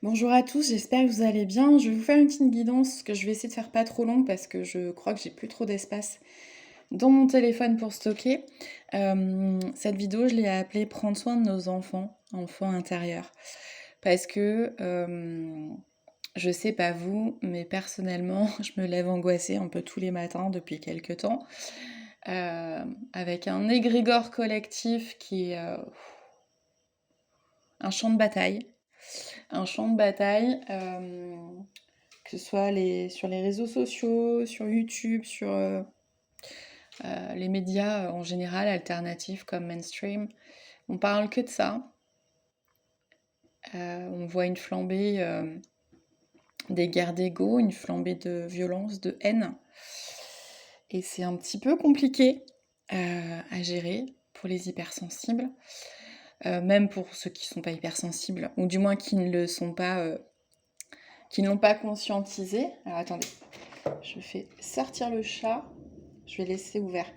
Bonjour à tous, j'espère que vous allez bien. Je vais vous faire une petite guidance que je vais essayer de faire pas trop long parce que je crois que j'ai plus trop d'espace dans mon téléphone pour stocker. Cette vidéo, je l'ai appelée Prendre soin de nos enfants, enfants intérieurs. Parce que je sais pas vous, mais personnellement, je me lève angoissée un peu tous les matins depuis quelques temps, avec un égrégore collectif qui est un champ de bataille. Un champ de bataille, que ce soit sur les réseaux sociaux, sur YouTube, sur les médias en général, alternatifs comme mainstream. On parle que de ça. On voit une flambée des guerres d'ego, une flambée de violence, de haine. Et c'est un petit peu compliqué à gérer pour les hypersensibles. Même pour ceux qui ne sont pas hypersensibles, ou du moins qui ne le sont pas, qui ne l'ont pas conscientisé. Alors attendez, je fais sortir le chat. Je vais laisser ouvert.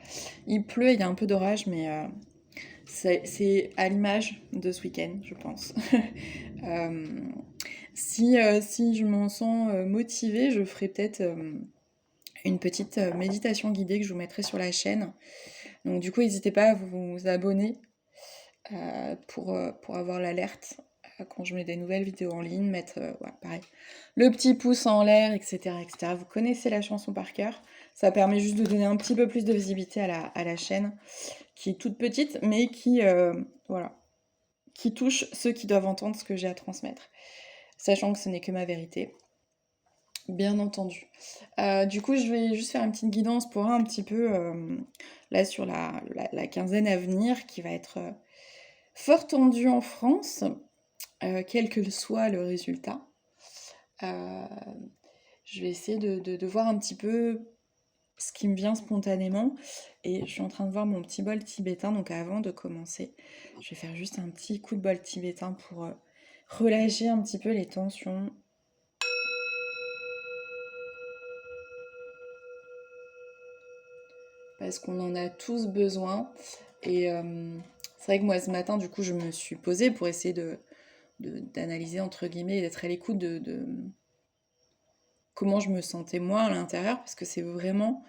Il pleut, il y a un peu d'orage, mais c'est à l'image de ce week-end, je pense. Euh, si je m'en sens motivée, je ferai peut-être une petite méditation guidée que je vous mettrai sur la chaîne. Donc du coup, n'hésitez pas à vous abonner pour avoir l'alerte quand je mets des nouvelles vidéos en ligne, mettre ouais, pareil, le petit pouce en l'air, etc., etc. Vous connaissez la chanson par cœur. Ça permet juste de donner un petit peu plus de visibilité à la chaîne, qui est toute petite, mais voilà, qui touche ceux qui doivent entendre ce que j'ai à transmettre. Sachant que ce n'est que ma vérité, bien entendu. Du coup, je vais juste faire une petite guidance pour un petit peu, là, sur la quinzaine à venir, qui va être fort tendue en France, quel que soit le résultat. Euh, je vais essayer de voir un petit peu ce qui me vient spontanément. Et je suis en train de voir mon petit bol tibétain. Donc avant de commencer, je vais faire juste un petit coup de bol tibétain pour relâcher un petit peu les tensions. Parce qu'on en a tous besoin. Et c'est vrai que moi ce matin, du coup, je me suis posée pour essayer d'analyser, entre guillemets, et d'être à l'écoute de comment je me sentais moi à l'intérieur. Parce que c'est vraiment...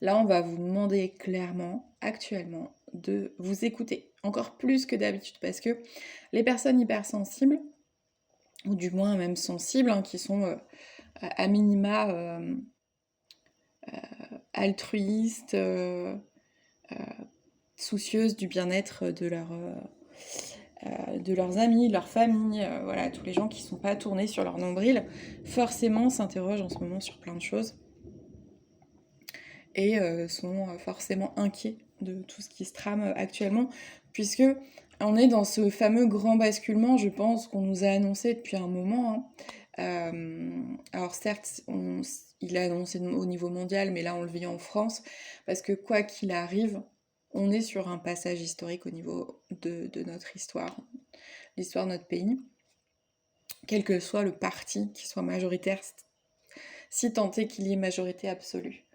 Là, on va vous demander clairement, actuellement, de vous écouter, encore plus que d'habitude, parce que les personnes hypersensibles, ou du moins même sensibles, hein, qui sont à minima altruistes, soucieuses du bien-être de leurs amis, de leur famille, voilà, tous les gens qui ne sont pas tournés sur leur nombril, forcément s'interrogent en ce moment sur plein de choses et sont forcément inquiets de tout ce qui se trame actuellement, puisque on est dans ce fameux grand basculement, je pense, qu'on nous a annoncé depuis un moment, hein. Alors certes, il a annoncé au niveau mondial, mais là on le vit en France, parce que quoi qu'il arrive, on est sur un passage historique au niveau de notre histoire, l'histoire de notre pays, quel que soit le parti qui soit majoritaire, si tant est qu'il y ait majorité absolue.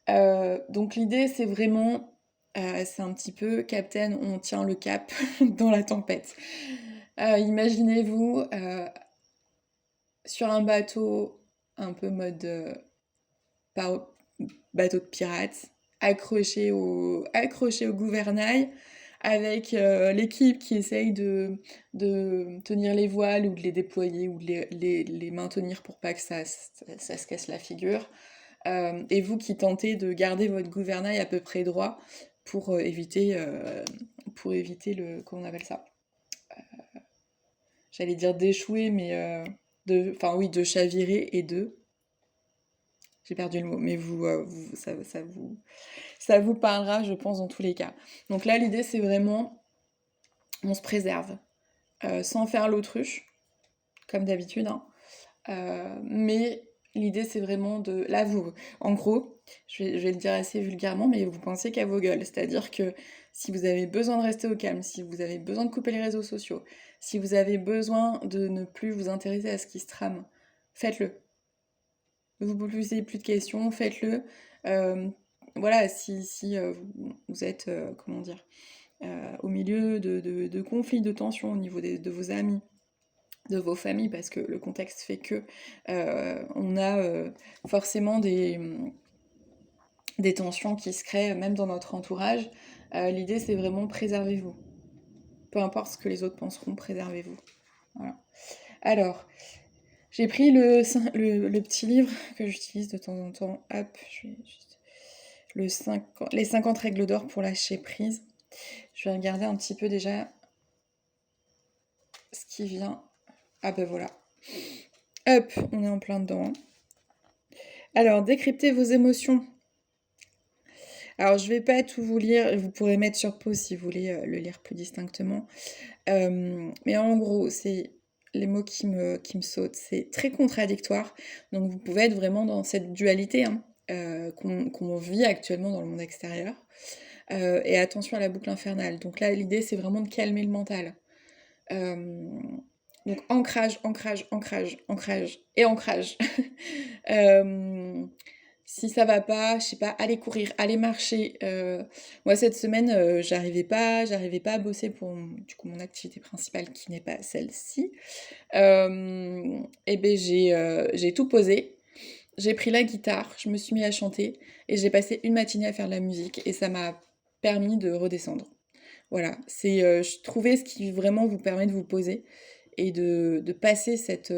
Donc l'idée, c'est vraiment, c'est un petit peu Captain, on tient le cap dans la tempête. Imaginez-vous sur un bateau un peu mode pas bateau de pirates, accroché au gouvernail, avec l'équipe qui essaye de tenir les voiles ou de les déployer ou de les maintenir pour pas que ça se casse la figure. Et vous qui tentez de garder votre gouvernail à peu près droit pour éviter le... Comment on appelle ça? J'allais dire d'échouer, mais... enfin oui, de chavirer et de... J'ai perdu le mot, mais ça vous parlera, je pense, dans tous les cas. Donc là, l'idée, c'est vraiment, on se préserve, sans faire l'autruche, comme d'habitude, hein. Mais l'idée, c'est vraiment de... Là, vous, en gros, je vais le dire assez vulgairement, mais vous pensez qu'à vos gueules. C'est-à-dire que si vous avez besoin de rester au calme, si vous avez besoin de couper les réseaux sociaux, si vous avez besoin de ne plus vous intéresser à ce qui se trame, faites-le. Ne vous posez plus de questions, faites-le. Euh, voilà, si vous êtes, comment dire, au milieu de conflits, de tensions au niveau de vos amis, de vos familles, parce que le contexte fait que on a forcément des tensions qui se créent même dans notre entourage. L'idée, c'est vraiment préservez-vous. Peu importe ce que les autres penseront, préservez-vous. Voilà. Alors, j'ai pris le petit livre que j'utilise de temps en temps. Hop, je vais juste... les 50 règles d'or pour lâcher prise. Je vais regarder un petit peu déjà ce qui vient. Ah ben voilà. Hop, on est en plein dedans. Alors, décryptez vos émotions. Alors, je vais pas tout vous lire. Vous pourrez mettre sur pause si vous voulez le lire plus distinctement. Mais en gros, c'est les mots qui me sautent. C'est très contradictoire. Donc, vous pouvez être vraiment dans cette dualité hein, qu'on vit actuellement dans le monde extérieur. Et attention à la boucle infernale. Donc là, l'idée, c'est vraiment de calmer le mental. Donc ancrage, ancrage, ancrage, ancrage et ancrage. Si ça va pas, je sais pas, allez courir, allez marcher. Moi cette semaine, j'arrivais pas à bosser pour du coup mon activité principale qui n'est pas celle-ci. Et ben j'ai tout posé. J'ai pris la guitare, je me suis mis à chanter et j'ai passé une matinée à faire de la musique et ça m'a permis de redescendre. Voilà, c'est je trouvais ce qui vraiment vous permet de vous poser et de passer cette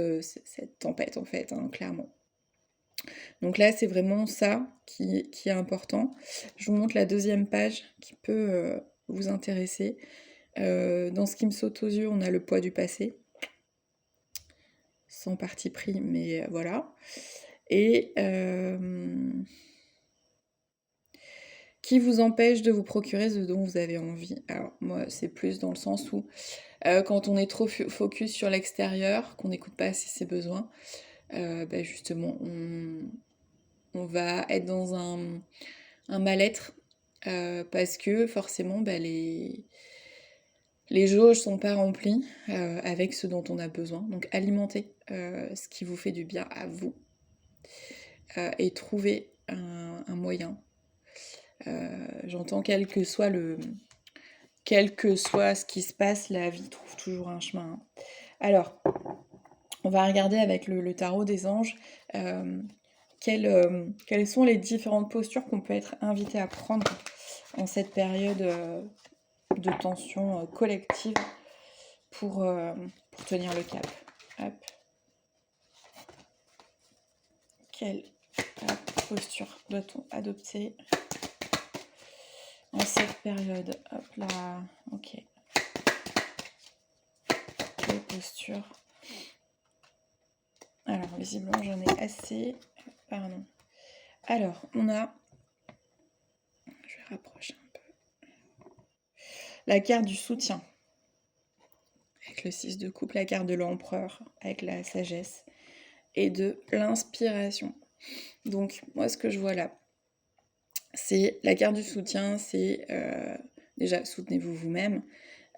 tempête en fait, hein, clairement. Donc là, c'est vraiment ça qui est important. Je vous montre la deuxième page qui peut vous intéresser. Dans ce qui me saute aux yeux, on a le poids du passé. Sans parti pris, mais voilà. Et qui vous empêche de vous procurer ce dont vous avez envie. Alors moi, c'est plus dans le sens où quand on est trop focus sur l'extérieur, qu'on n'écoute pas assez ses besoins, justement, on va être dans un mal-être parce que forcément, les jauges sont pas remplies avec ce dont on a besoin. Donc alimentez ce qui vous fait du bien à vous et trouvez un moyen. J'entends quel que soit ce qui se passe, la vie trouve toujours un chemin. Hein. Alors, on va regarder avec le tarot des anges quelles sont les différentes postures qu'on peut être invité à prendre en cette période de tension collective pour tenir le cap. Hop. Quelle posture doit-on adopter en cette période? Hop là, ok. Quelle posture? Alors, visiblement, j'en ai assez. Pardon. Alors, on a... Je vais rapprocher un peu. La carte du soutien. Avec le 6 de coupe, la carte de l'empereur, avec la sagesse. Et de l'inspiration. Donc, moi, ce que je vois là, c'est la carte du soutien, c'est déjà, soutenez-vous vous-même.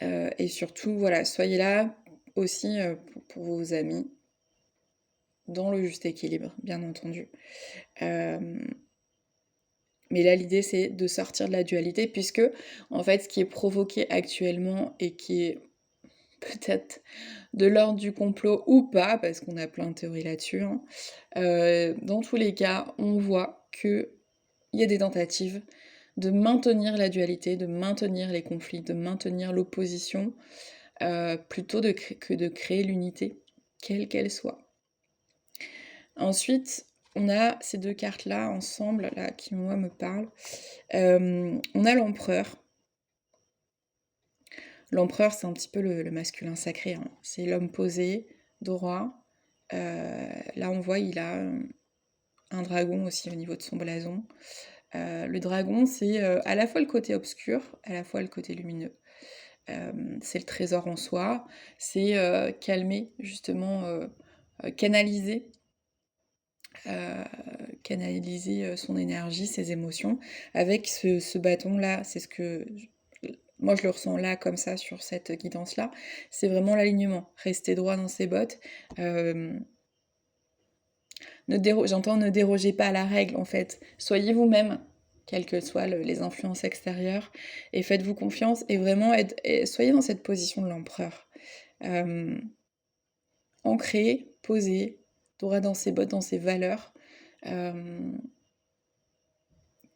Et surtout, voilà, soyez là aussi pour vos amis, dans le juste équilibre, bien entendu. Mais là, l'idée, c'est de sortir de la dualité, puisque, en fait, ce qui est provoqué actuellement et qui est peut-être de l'ordre du complot ou pas, parce qu'on a plein de théories là-dessus, hein, dans tous les cas, on voit qu'il y a des tentatives de maintenir la dualité, de maintenir les conflits, de maintenir l'opposition, plutôt que de créer l'unité, quelle qu'elle soit. Ensuite, on a ces deux cartes-là ensemble, là, qui moi me parlent. On a l'empereur. L'empereur, c'est un petit peu le masculin sacré. Hein. C'est l'homme posé, droit. Là, on voit, il a un dragon aussi au niveau de son blason. Le dragon, c'est à la fois le côté obscur, à la fois le côté lumineux. C'est le trésor en soi. C'est calmer, justement, canaliser son énergie, ses émotions, avec ce bâton-là. C'est ce que moi je le ressens là, comme ça, sur cette guidance-là. C'est vraiment l'alignement. Rester droit dans ses bottes. J'entends ne dérogez pas à la règle, en fait. Soyez vous-même, quelles que soient les influences extérieures, et faites-vous confiance, et vraiment soyez dans cette position de l'empereur. ancré, posé, droit dans ses bottes, dans ses valeurs.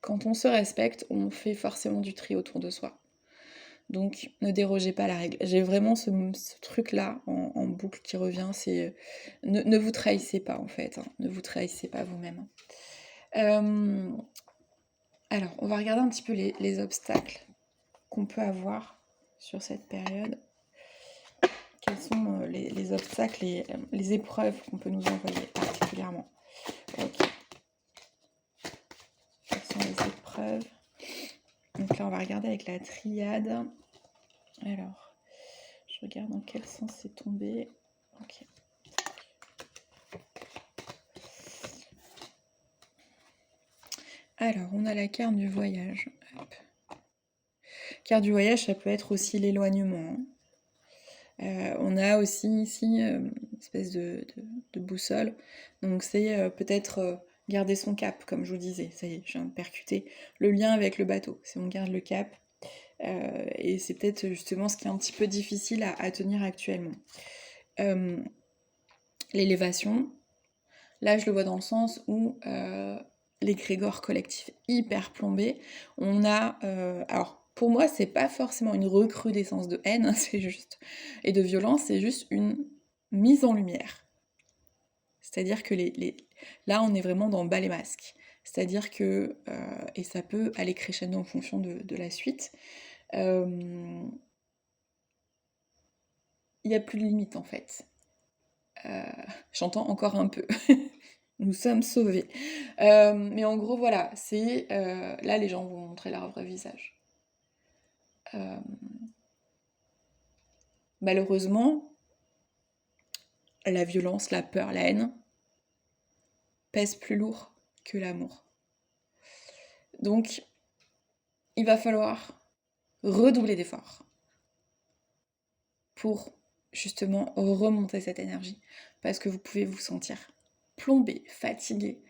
Quand on se respecte, on fait forcément du tri autour de soi. Donc, ne dérogez pas à la règle. J'ai vraiment ce truc-là en boucle qui revient, c'est ne vous trahissez pas en fait, hein. Ne vous trahissez pas vous-même. Alors, on va regarder un petit peu les obstacles qu'on peut avoir sur cette période. Quels sont les obstacles et les épreuves qu'on peut nous envoyer particulièrement. Ok. Quelles sont les épreuves? Donc là, on va regarder avec la triade. Alors, je regarde dans quel sens c'est tombé. Ok. Alors, on a la carte du voyage. Hop. Carte du voyage, ça peut être aussi l'éloignement. On a aussi ici une espèce de boussole. Donc c'est peut-être garder son cap, comme je vous disais. Ça y est, je viens de percuter le lien avec le bateau. Si on garde le cap, et c'est peut-être justement ce qui est un petit peu difficile à tenir actuellement. L'élévation, là je le vois dans le sens où l'égrégore collectif hyper plombé, on a... alors pour moi c'est pas forcément une recrudescence de haine, hein, c'est juste, et de violence, c'est juste une mise en lumière. C'est-à-dire que là on est vraiment dans bas les masques. C'est-à-dire que, et ça peut aller crescendo en fonction de la suite, il n'y a plus de limite en fait. J'entends encore un peu. Nous sommes sauvés. Mais en gros, voilà, c'est... là, les gens vont montrer leur vrai visage. Malheureusement, la violence, la peur, la haine pèsent plus lourd que l'amour. Donc, il va falloir redoubler d'efforts pour justement remonter cette énergie. Parce que vous pouvez vous sentir plombé, fatigué,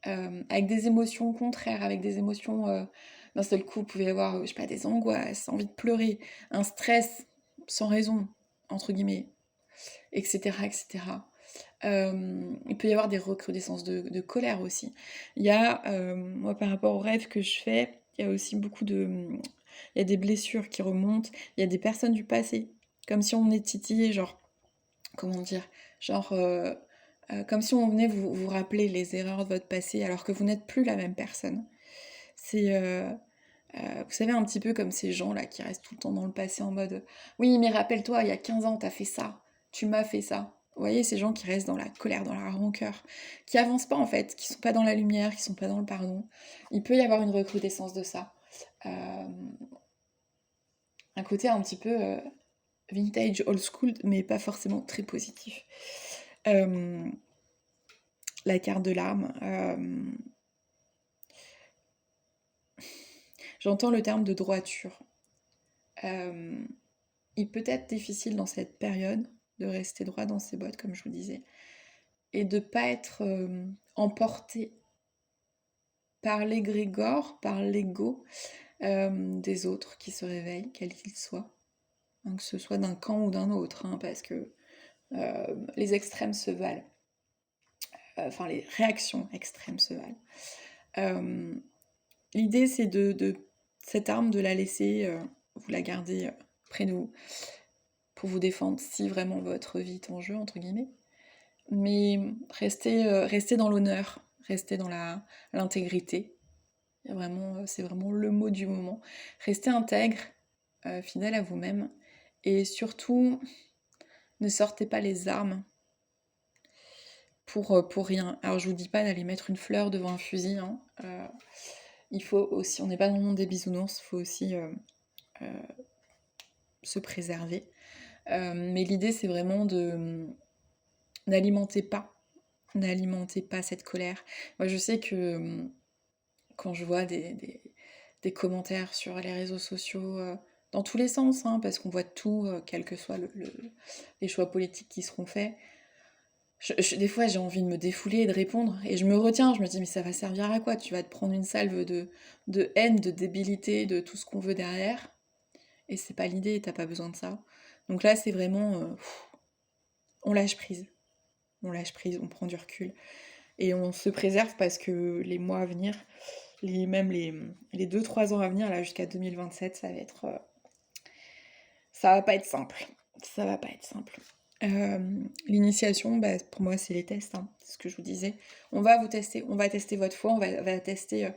avec des émotions contraires, avec des émotions... d'un seul coup, vous pouvez avoir, je sais pas, des angoisses, envie de pleurer, un stress sans raison, entre guillemets, etc., etc. Il peut y avoir des recrudescences de colère aussi. Il y a, moi, par rapport aux rêves que je fais, il y a aussi beaucoup de... Il y a des blessures qui remontent, il y a des personnes du passé, comme si on est titillé, genre, comment dire, genre, comme si on venait vous rappeler les erreurs de votre passé alors que vous n'êtes plus la même personne. C'est, vous savez, un petit peu comme ces gens-là qui restent tout le temps dans le passé en mode oui, mais rappelle-toi, il y a 15 ans, t'as fait ça, tu m'as fait ça. Vous voyez, ces gens qui restent dans la colère, dans la rancœur, qui avancent pas en fait, qui sont pas dans la lumière, qui sont pas dans le pardon. Il peut y avoir une recrudescence de ça. Un côté un petit peu vintage, old school, mais pas forcément très positif. La carte de l'arme. J'entends le terme de droiture. Il peut être difficile dans cette période de rester droit dans ses bottes, comme je vous disais, et de ne pas être emporté par l'égrégore, par l'ego des autres qui se réveillent, quels qu'ils soient, hein, que ce soit d'un camp ou d'un autre, hein, parce que les extrêmes se valent. Enfin, les réactions extrêmes se valent. L'idée, c'est de cette arme, de la laisser, vous la garder près de vous, pour vous défendre si vraiment votre vie est en jeu, entre guillemets. Mais restez dans l'honneur, restez dans l'intégrité. C'est vraiment le mot du moment. Restez intègre, fidèle à vous-même. Et surtout, ne sortez pas les armes pour rien. Alors je vous dis pas d'aller mettre une fleur devant un fusil, hein. Il faut aussi, on n'est pas dans le monde des bisounours, il faut aussi se préserver. Mais l'idée c'est vraiment n'alimentez pas cette colère. Moi je sais que quand je vois des commentaires sur les réseaux sociaux, dans tous les sens, hein, parce qu'on voit tout, quels que soient les choix politiques qui seront faits, des fois j'ai envie de me défouler et de répondre, et je me retiens, je me dis mais ça va servir à quoi? Tu vas te prendre une salve de haine, de débilité, de tout ce qu'on veut derrière, et c'est pas l'idée, t'as pas besoin de ça. Donc là c'est vraiment, on lâche prise. on lâche prise, on prend du recul. Et on se préserve parce que les mois à venir, même les 2-3 ans à venir, là jusqu'à 2027, ça va pas être simple. Ça va pas être simple. L'initiation, bah, pour moi, c'est les tests, hein, c'est ce que je vous disais. On va tester votre foi, on va tester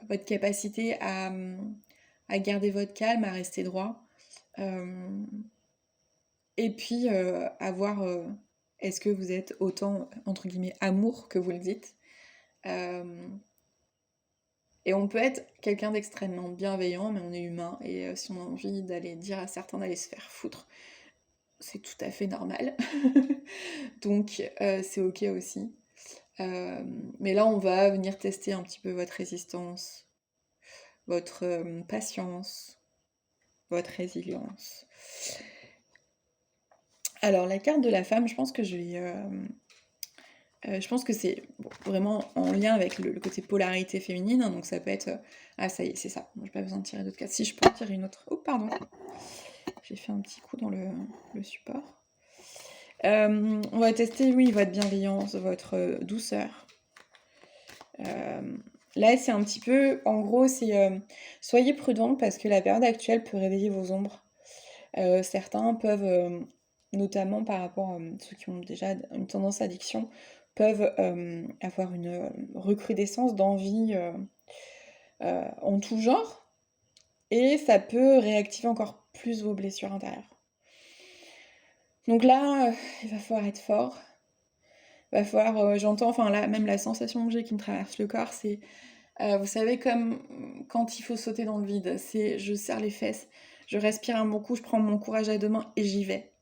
votre capacité à garder votre calme, à rester droit. Et puis, à voir est-ce que vous êtes autant, entre guillemets, amour que vous le dites. Et on peut être quelqu'un d'extrêmement bienveillant, mais on est humain, et si on a envie d'aller dire à certains d'aller se faire foutre, c'est tout à fait normal. Donc c'est ok aussi. Mais là, on va venir tester un petit peu votre résistance, votre patience, votre résilience. Alors, la carte de la femme, je pense que je pense que c'est vraiment en lien avec le côté polarité féminine, hein, donc ça peut être... ah, ça y est, c'est ça. J'ai pas besoin de tirer d'autres cartes. Si, je peux en tirer une autre. Oh, pardon. J'ai fait un petit coup dans le support. On va tester, oui, votre bienveillance, votre douceur. Là, c'est un petit peu... En gros, c'est... soyez prudents parce que la période actuelle peut réveiller vos ombres. Certains peuvent, notamment par rapport à ceux qui ont déjà une tendance à addiction, peuvent avoir une recrudescence d'envie en tout genre, et ça peut réactiver encore plus vos blessures intérieures. Donc là, il va falloir être fort. Il va falloir, j'entends, enfin là, même la sensation que j'ai qui me traverse le corps, c'est, vous savez, comme quand il faut sauter dans le vide, c'est je serre les fesses, je respire un bon coup, je prends mon courage à deux mains et j'y vais.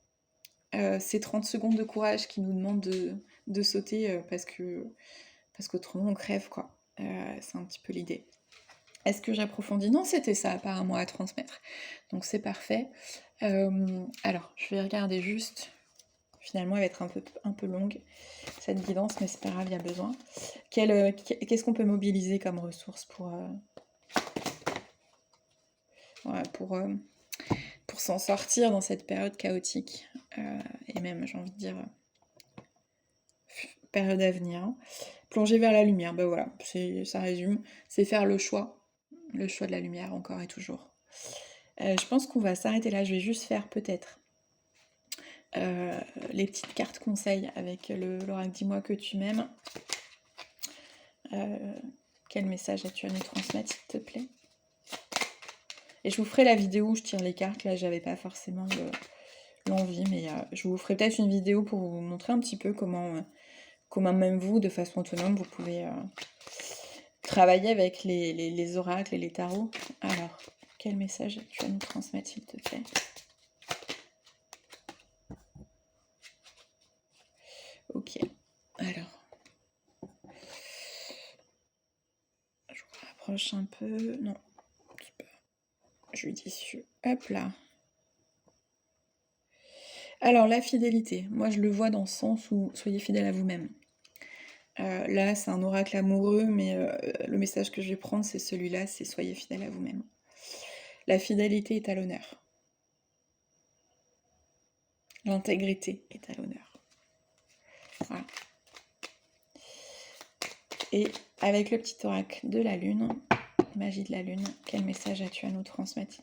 C'est 30 secondes de courage qui nous demandent de sauter parce qu'autrement on crève, quoi. C'est un petit peu l'idée. Est-ce que j'approfondis? Non, c'était ça apparemment à transmettre. Donc c'est parfait. Alors, je vais regarder juste. Finalement, elle va être un peu longue, cette guidance, mais c'est pas grave, il y a besoin. Qu'est-ce qu'on peut mobiliser comme ressources pour s'en sortir dans cette période chaotique et même, j'ai envie de dire, période à venir. Plonger vers la lumière, bah voilà, ça résume. C'est faire le choix de la lumière encore et toujours. Je pense qu'on va s'arrêter là, je vais juste faire peut-être les petites cartes conseils avec l'oracle Dis-moi que tu m'aimes. Quel message as-tu à nous transmettre, s'il te plaît? Et je vous ferai la vidéo où je tire les cartes, là j'avais pas forcément l'envie, mais je vous ferai peut-être une vidéo pour vous montrer un petit peu comment même vous, de façon autonome, vous pouvez travailler avec les oracles et les tarots. Alors, quel message tu as à nous transmettre, s'il te plaît? Ok, alors. Je vous rapproche un peu. Non, c'est pas judicieux. Hop là. Alors, la fidélité. Moi, je le vois dans le sens où soyez fidèle à vous-même. Là, c'est un oracle amoureux, mais le message que je vais prendre, c'est celui-là, c'est soyez fidèle à vous-même. La fidélité est à l'honneur. L'intégrité est à l'honneur. Voilà. Et avec le petit oracle de la lune, magie de la lune, quel message as-tu à nous transmettre, s'il te plaît?